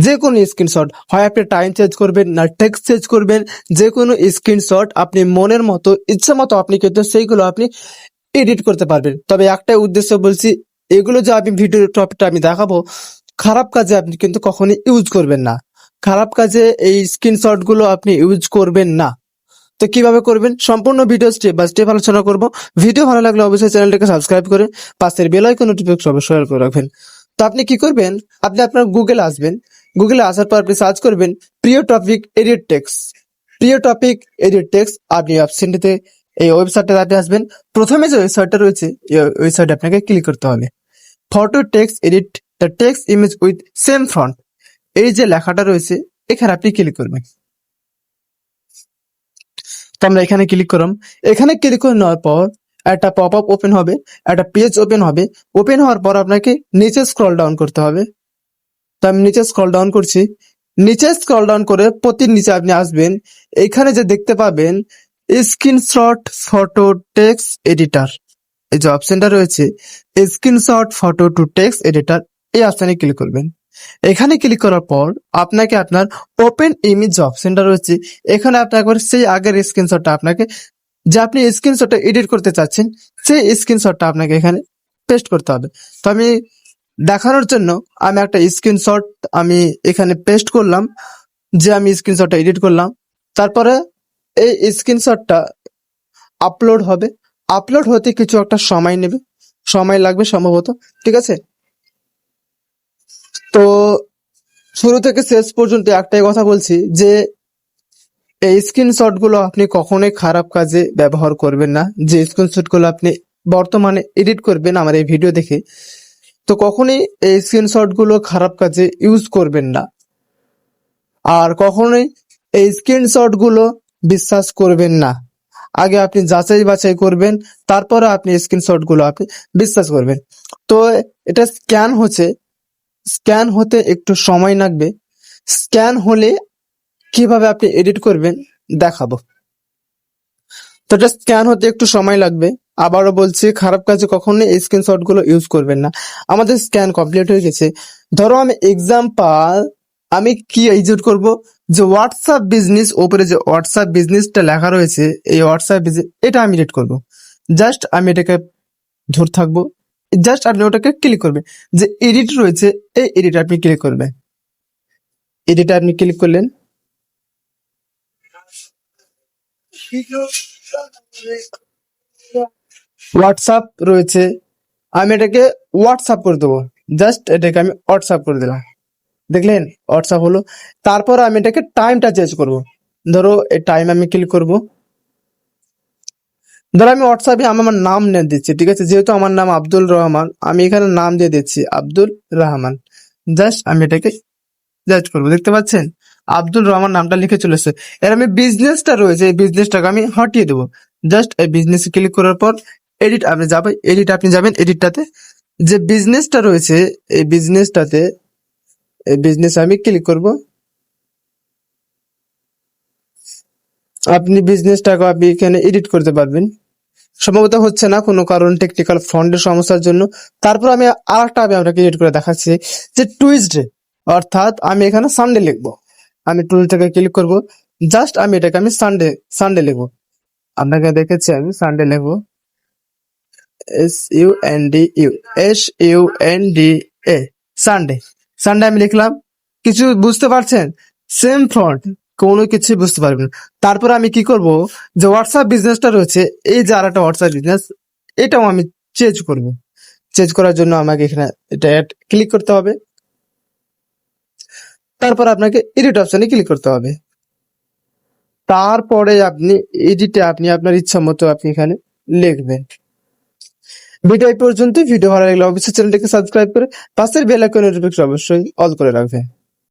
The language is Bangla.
যে কোনো স্ক্রিনশট, হয় আপনি টাইম চেঞ্জ করবেন না টেক্সট চেঞ্জ করবেন, যে কোনো স্ক্রিনশট আপনি মনের মতো ইচ্ছা মতো আপনি কিন্তু সেইগুলো আপনি এডিট করতে পারবেন। তবে একটাই উদ্দেশ্য বলছি, এগুলো যে আমি ভিডিও টপিকটা আমি দেখাবো, খারাপ কাজে আপনি কিন্তু কখনোই ইউজ করবেন না। খারাপ কাজে এই স্ক্রিনশট গুলো আপনি ইউজ করবেন না। তো কিভাবে করবেন সম্পূর্ণ ভিডিও স্টেপ বাই স্টেপ আলোচনা করব। ভিডিও ভালো লাগলে অবশ্যই চ্যানেলটাকে সাবস্ক্রাইব করে পাশের বেল আইকন নোটিফিকেশন অবশ্যই করে রাখবেন। তো আপনি কি করবেন, আপনি আপনার গুগলে আসবেন। গুগলে আসার পর আপনি সার্চ করবেন প্রিয় টপিক এডিট টেক্সট। প্রিয় টপিক এডিট টেক্সট, আপনি অপশনটিতে এই ওয়েবসাইটে আপনি আসবেন। প্রথমে যে ওয়েবসাইটটা রয়েছে এই ওয়েবসাইটে আপনাকে ক্লিক করতে হবে। Photo text edit the text image with same font, এই যে লেখাটা রয়েছে এখানে আপনি ক্লিক করবেন। তো আমরা এখানে ক্লিক করলাম। এখানে ক্লিক করে নেওয়ার পর একটা পপ আপ ওপেন হবে, একটা পেজ ওপেন হবে। ওপেন হওয়ার পর আপনাকে নিচে স্ক্রল ডাউন করতে হবে। তো আমি নিচে স্ক্রল ডাউন করছি। নিচে স্ক্রল ডাউন করে প্রতি নিচে আপনি আসবেন। এখানে যে দেখতে পাবেন স্ক্রিনশট ফটো টেক্সট এডিটর, এই যে অপশনটা রয়েছে screenshot photo to text editor, এই অপশনে ক্লিক করবেন। এখানে ক্লিক করার পর আপনাকে আপনার ওপেন ইমেজ অপশনটা রয়েছে, এখানে আপনার একবার সেই আগের স্ক্রিনশটটা আপনাকে, যে আপনি স্ক্রিনশটটা এডিট করতে চাচ্ছেন সেই স্ক্রিনশটটা আপনাকে এখানে পেস্ট করতে হবে। তো আমি দেখানোর জন্য আমি একটা স্ক্রিনশট আমি এখানে পেস্ট করলাম, যে আমি স্ক্রিনশটটা এডিট করলাম। তারপরে এই স্ক্রিনশটটা আপলোড হবে। আপলোড হতে কিছু একটা সময় নেবে, সময় লাগবে সম্ভবত, ঠিক আছে। তো শুরু থেকে শেষ পর্যন্ত একটাই কথা বলছি যে এই স্ক্রিনশট গুলো আপনি কখনোই খারাপ কাজে ব্যবহার করবেন না। যে স্ক্রিনশট গুলো আপনি বর্তমানে এডিট করবেন আমার এই ভিডিও দেখে, তো কখনোই এই স্ক্রিনশট গুলো খারাপ কাজে ইউজ করবেন না। আর কখনোই এই স্ক্রিনশট গুলো বিশ্বাস করবেন না। আগে আপনি যাচাই বাছাই করবেন, তারপরে আপনি স্ক্রিনশট গুলো আপনি বিশ্বাস করবেন। তো এটা স্ক্যান হচ্ছে, স্ক্যান হতে একটু সময় লাগবে। স্ক্যান হলে কিভাবে আপনি এডিট করবেন দেখাবো। তো এটা স্ক্যান হতে একটু সময় লাগবে। আবারও বলছি, খারাপ কাজে কখনোই এই স্ক্রিনশট গুলো ইউজ করবেন না। আমাদের স্ক্যান কমপ্লিট হয়ে গেছে। ধরো আমি এক্সাম্পল আমি কি ইউজ করব, যে হোয়াটসঅ্যাপ বিজনেস, ওপরে যে হোয়াটসঅ্যাপ বিজনেসটা লেখা রয়েছে এই হোয়াটসঅ্যাপ বিজনেস, এটা আমি এডিট করব। জাস্ট আমি এটাকে ধরে থাকবো, জাস্ট আপনি ওটাকে ক্লিক করবেন। যে এডিট রয়েছে এই এডিট আপনি ক্লিক করবেন। এডিটে আপনি ক্লিক করলেন, হোয়াটসঅ্যাপ রয়েছে, আমি এটাকে হোয়াটসঅ্যাপ করে দেবো। জাস্ট এটাকে আমি হোয়াটসঅ্যাপ করে দিলাম, দেখলেন হোয়াটসঅ্যাপ হলো। তারপর আমি এটাকে টাইমটা চেঞ্জ করব। ধরো এই টাইম আমি ক্লিক করব। ধরো আমি হোয়াটসঅ্যাপে আমার নাম নিয়ে দিচ্ছি, ঠিক আছে। যেহেতু আমার নাম আব্দুল রহমান, আমি এখানে নাম দিয়ে দিচ্ছি আব্দুল রহমান। জাস্ট আমি এটাকে জাস্ট করবো, দেখতে পাচ্ছেন আব্দুল রহমান নামটা লিখে চলেছে। এর আমি বিজনেসটা রয়েছে এই বিজনেসটাকে আমি হটিয়ে দেবো। জাস্ট এই বিজনেস ক্লিক করার পর এডিট আপনি যাবেন, এডিট আপনি যাবেন, এডিটটাতে যে বিজনেসটা রয়েছে এই বিজনেসটাতে, এই বিজনেস আমি ক্লিক করব। আপনি বিজনেসটাকে আপনি এখানে এডিট করতে পারবেন। সম্ভবত হচ্ছে না কোনো কারণ, টেকনিক্যাল ফন্টের সমস্যার জন্য। তারপর আমি আরেকটা আমি আপনাকে এডিট করে দেখাচ্ছি, যে টুইসডে, অর্থাৎ আমি এখানে সানডে লিখবো। আমি টুলটাকে ক্লিক করব। জাস্ট আমি এটাকে আমি সানডে সানডে লিখবো। আপনাকে দেখেছি আমি সানডে লিখবো, SUNDE সানডে। সানডে আমি লিখলাম। কিছু বুঝতে পারছেন? সেম ফন্ট, কোনো কিছু বুঝতে পারবেন না। তারপর আমি কি করব, যে হোয়াটসঅ্যাপ বিজনেসটা রয়েছে, এই যে আরেকটা হোয়াটসঅ্যাপ বিজনেস, এটাও আমি চেঞ্জ করব। চেঞ্জ করার জন্য আমাকে এখানে এটা ক্লিক করতে হবে। তারপর আপনাকে এডিট অপশনে ক্লিক করতে হবে। তারপরে আপনি এডিটে আপনি আপনার ইচ্ছা মতো আপনি এখানে লিখবেন। ভিডিও এই পর্যন্ত। ভিডিও ভালো লাগলে অবশ্যই চ্যানেলটিকে সাবস্ক্রাইব করে পাশের বেল আইকনের নোটিফিকেশন অবশ্যই অল করে রাখবেন।